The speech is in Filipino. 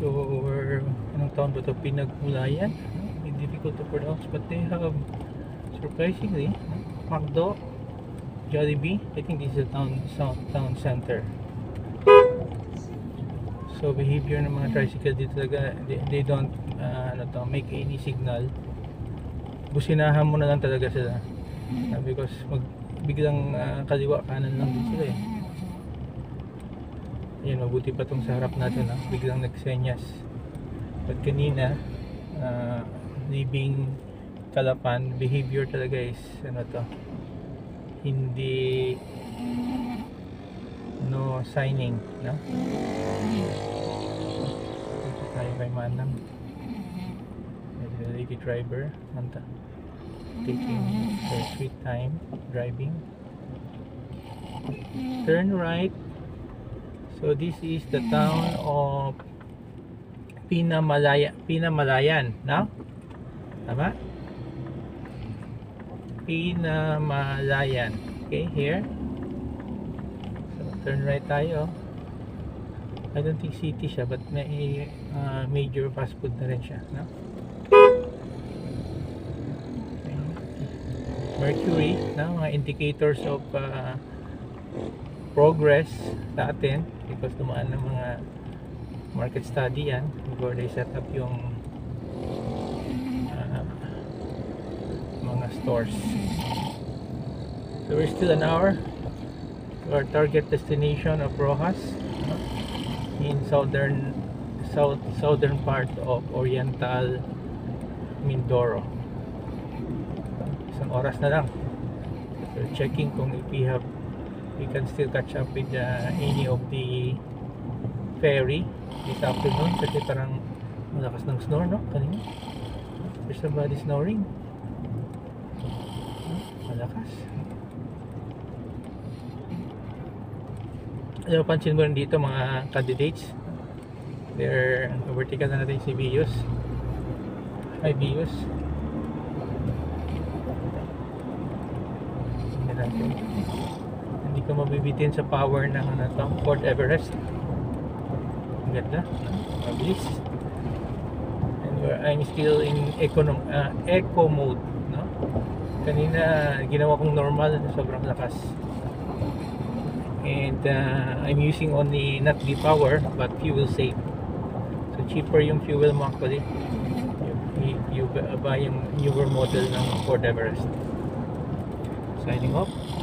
So we're, anong town ba ito? Pinagmulayan. Difficult to pronounce, but they have surprisingly McDo, Jollibee. I think this is a town center. So behavior ng mga tricycle dito talaga, they don't make any signal. Businahan mo na lang talaga sila. Because biglang kaliwa kanan lang din sila eh. Yan, mabuti pa tong sa harap natin, biglang nagsenyas. But kanina, leaving Calapan, behavior talaga is hindi no signing, no? Dito tayo kay Manang, the lady driver, taking her sweet time driving. Turn right. So this is the town of Pinamalayan, no? Tama? Pinamalayan. Okay, here. So turn right tayo. I don't think city siya, but may major fast food na rin siya, no? Okay. Mercury, no? Mga indicators of progress sa atin because dumaan ng mga market study yan before they set up yung mga stores. So we're still an hour to our target destination of Rojas, in southern part of Oriental Mindoro. Isang oras na lang. We're checking kung if we can still catch up with any of the ferry this afternoon kasi parang malakas ng snore, no? Kanina there's somebody snoring, malakas. Ano pansin mo rin dito mga candidates, they're overtaken na natin si Bios. Hi Bios, hindi ka mabibitin sa power ng Fort Everest. Ganda, mabilis. And I'm still in eco mode, no? Kanina ginawa kong normal, sobrang lakas. And I'm using only not the power but fuel save. So cheaper yung fuel mo actually. You buy yung newer model ng Fort Everest. Signing off.